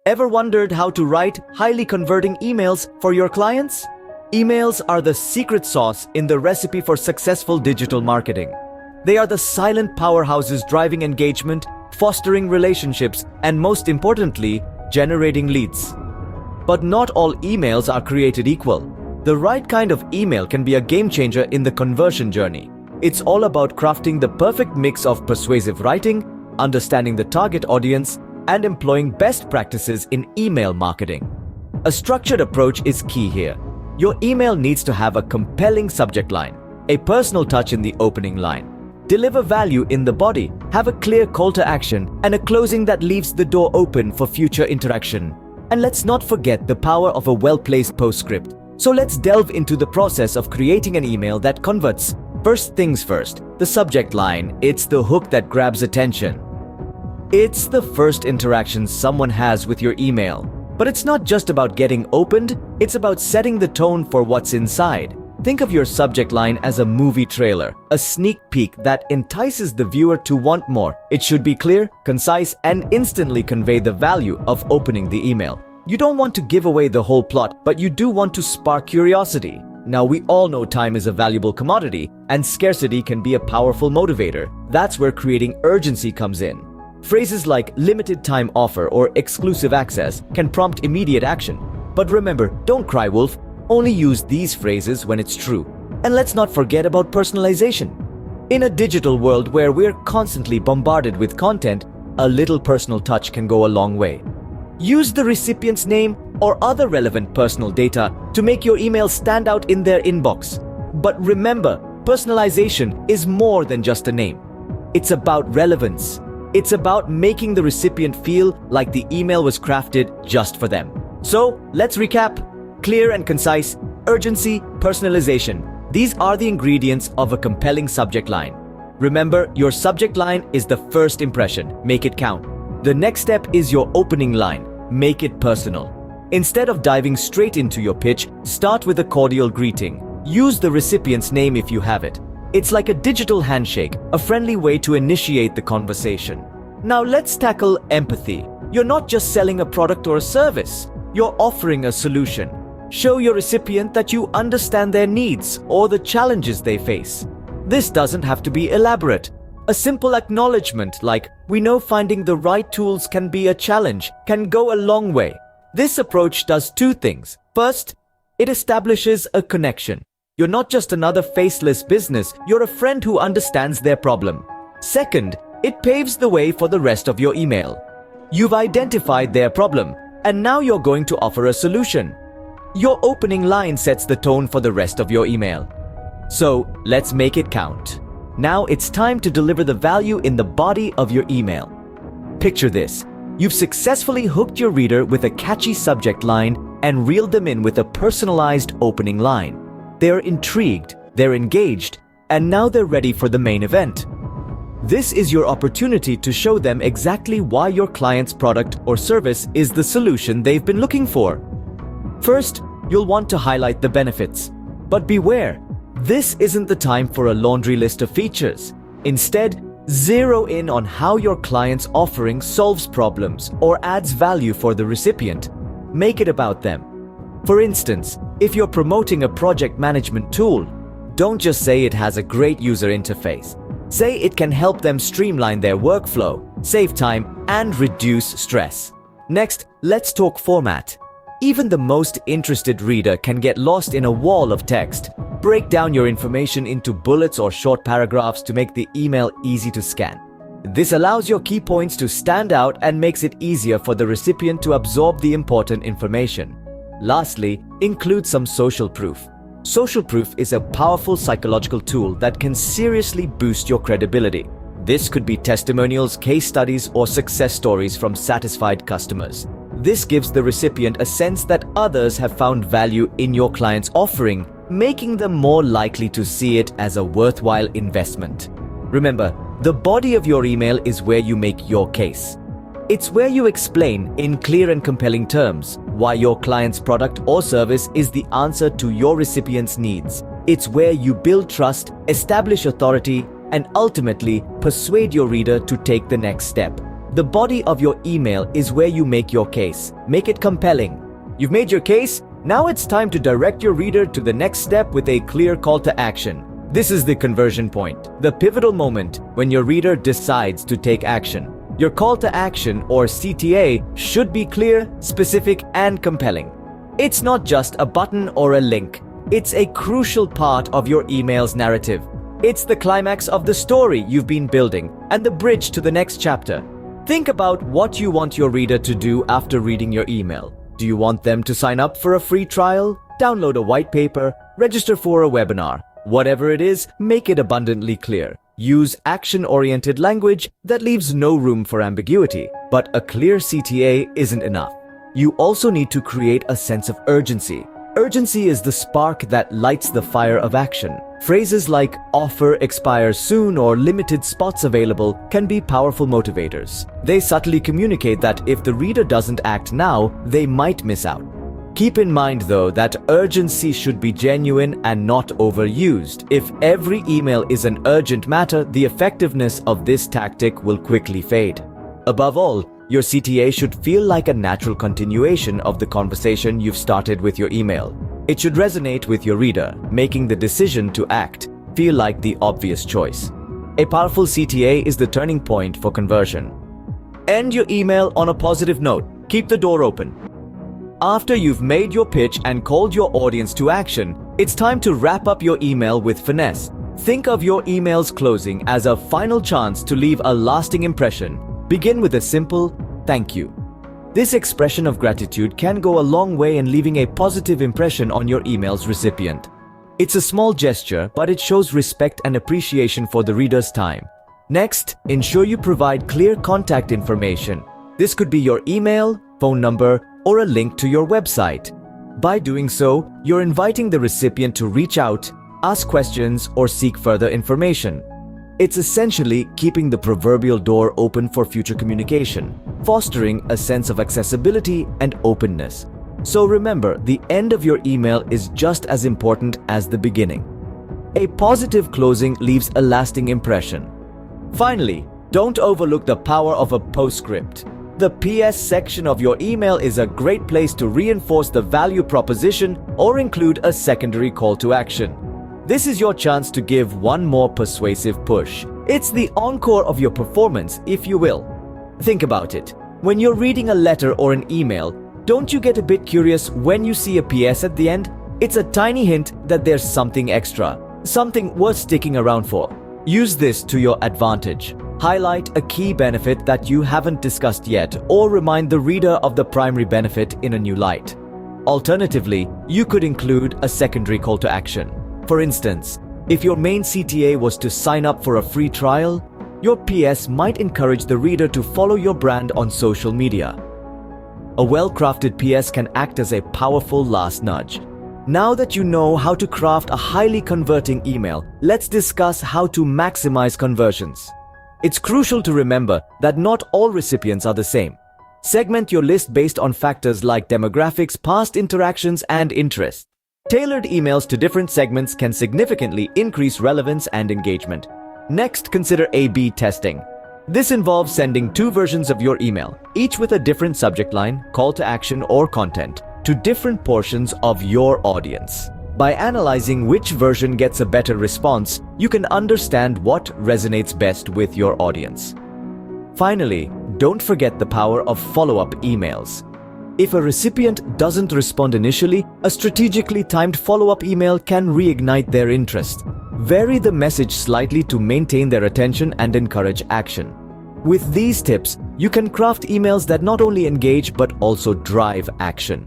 Ever wondered how to write highly converting emails for your clients? Emails are the secret sauce in the recipe for successful digital marketing. They are the silent powerhouses driving engagement, fostering relationships, and most importantly, generating leads. But not all emails are created equal. The right kind of email can be a game changer in the conversion journey. It's all about crafting the perfect mix of persuasive writing, understanding the target audience, and employing best practices in email marketing. A structured approach is key here. Your email needs to have a compelling subject line, a personal touch in the opening line, deliver value in the body, have a clear call to action, and a closing that leaves the door open for future interaction. And let's not forget the power of a well-placed postscript. So let's delve into the process of creating an email that converts. First things first, the subject line. It's the hook that grabs attention. It's the first interaction someone has with your email. But it's not just about getting opened, it's about setting the tone for what's inside. Think of your subject line as a movie trailer, a sneak peek that entices the viewer to want more. It should be clear, concise, and instantly convey the value of opening the email. You don't want to give away the whole plot, but you do want to spark curiosity. Now, we all know time is a valuable commodity, and scarcity can be a powerful motivator. That's where creating urgency comes in. Phrases like limited time offer or exclusive access can prompt immediate action. But remember, don't cry wolf. Only use these phrases when it's true. And let's not forget about personalization. In a digital world where we're constantly bombarded with content, a little personal touch can go a long way. Use the recipient's name or other relevant personal data to make your email stand out in their inbox. But remember, personalization is more than just a name. It's about relevance. It's about making the recipient feel like the email was crafted just for them. So, let's recap. Clear and concise, urgency, personalization. These are the ingredients of a compelling subject line. Remember, your subject line is the first impression. Make it count. The next step is your opening line. Make it personal. Instead of diving straight into your pitch, start with a cordial greeting. Use the recipient's name if you have it. It's like a digital handshake, a friendly way to initiate the conversation. Now let's tackle empathy. You're not just selling a product or a service. You're offering a solution. Show your recipient that you understand their needs or the challenges they face. This doesn't have to be elaborate. A simple acknowledgement like, "We know finding the right tools can be a challenge," can go a long way. This approach does two things. First, it establishes a connection. You're not just another faceless business, you're a friend who understands their problem. Second, it paves the way for the rest of your email. You've identified their problem, and now you're going to offer a solution. Your opening line sets the tone for the rest of your email. So, let's make it count. Now it's time to deliver the value in the body of your email. Picture this. You've successfully hooked your reader with a catchy subject line and reeled them in with a personalized opening line. They're intrigued, they're engaged, and now they're ready for the main event. This is your opportunity to show them exactly why your client's product or service is the solution they've been looking for. First, you'll want to highlight the benefits. But beware, this isn't the time for a laundry list of features. Instead, zero in on how your client's offering solves problems or adds value for the recipient. Make it about them. For instance, if you're promoting a project management tool, don't just say it has a great user interface. Say it can help them streamline their workflow, save time, and reduce stress. Next, let's talk format. Even the most interested reader can get lost in a wall of text. Break down your information into bullets or short paragraphs to make the email easy to scan. This allows your key points to stand out and makes it easier for the recipient to absorb the important information. Lastly, include some social proof. Social proof is a powerful psychological tool that can seriously boost your credibility. This could be testimonials, case studies, or success stories from satisfied customers. This gives the recipient a sense that others have found value in your client's offering, making them more likely to see it as a worthwhile investment. Remember, the body of your email is where you make your case. It's where you explain, in clear and compelling terms, why your client's product or service is the answer to your recipient's needs. It's where you build trust, establish authority, and ultimately persuade your reader to take the next step. The body of your email is where you make your case. Make it compelling. You've made your case. Now it's time to direct your reader to the next step with a clear call to action. This is the conversion point, the pivotal moment when your reader decides to take action. Your call to action, or CTA, should be clear, specific, and compelling. It's not just a button or a link. It's a crucial part of your email's narrative. It's the climax of the story you've been building and the bridge to the next chapter. Think about what you want your reader to do after reading your email. Do you want them to sign up for a free trial, download a white paper, register for a webinar? Whatever it is, make it abundantly clear. Use action-oriented language that leaves no room for ambiguity. But a clear CTA isn't enough. You also need to create a sense of urgency. Urgency is the spark that lights the fire of action. Phrases like "offer expires soon" or "limited spots available" can be powerful motivators. They subtly communicate that if the reader doesn't act now, they might miss out. Keep in mind, though, that urgency should be genuine and not overused. If every email is an urgent matter, the effectiveness of this tactic will quickly fade. Above all, your CTA should feel like a natural continuation of the conversation you've started with your email. It should resonate with your reader, making the decision to act feel like the obvious choice. A powerful CTA is the turning point for conversion. End your email on a positive note. Keep the door open. After you've made your pitch and called your audience to action, it's time to wrap up your email with finesse. Think of your email's closing as a final chance to leave a lasting impression. Begin with a simple "thank you." This expression of gratitude can go a long way in leaving a positive impression on your email's recipient. It's a small gesture, but it shows respect and appreciation for the reader's time. Next, ensure you provide clear contact information. This could be your email, phone number, or a link to your website. By doing so, you're inviting the recipient to reach out, ask questions, or seek further information. It's essentially keeping the proverbial door open for future communication, fostering a sense of accessibility and openness. So remember, the end of your email is just as important as the beginning. A positive closing leaves a lasting impression. Finally, don't overlook the power of a postscript. The PS section of your email is a great place to reinforce the value proposition or include a secondary call to action. This is your chance to give one more persuasive push. It's the encore of your performance, if you will. Think about it. When you're reading a letter or an email, don't you get a bit curious when you see a PS at the end? It's a tiny hint that there's something extra, something worth sticking around for. Use this to your advantage. Highlight a key benefit that you haven't discussed yet, or remind the reader of the primary benefit in a new light. Alternatively, you could include a secondary call to action. For instance, if your main CTA was to sign up for a free trial, your PS might encourage the reader to follow your brand on social media. A well-crafted PS can act as a powerful last nudge. Now that you know how to craft a highly converting email, let's discuss how to maximize conversions. It's crucial to remember that not all recipients are the same. Segment your list based on factors like demographics, past interactions, and interests. Tailored emails to different segments can significantly increase relevance and engagement. Next, consider A/B testing. This involves sending two versions of your email, each with a different subject line, call to action, or content, to different portions of your audience. By analyzing which version gets a better response, you can understand what resonates best with your audience. Finally, don't forget the power of follow-up emails. If a recipient doesn't respond initially, a strategically timed follow-up email can reignite their interest. Vary the message slightly to maintain their attention and encourage action. With these tips, you can craft emails that not only engage but also drive action.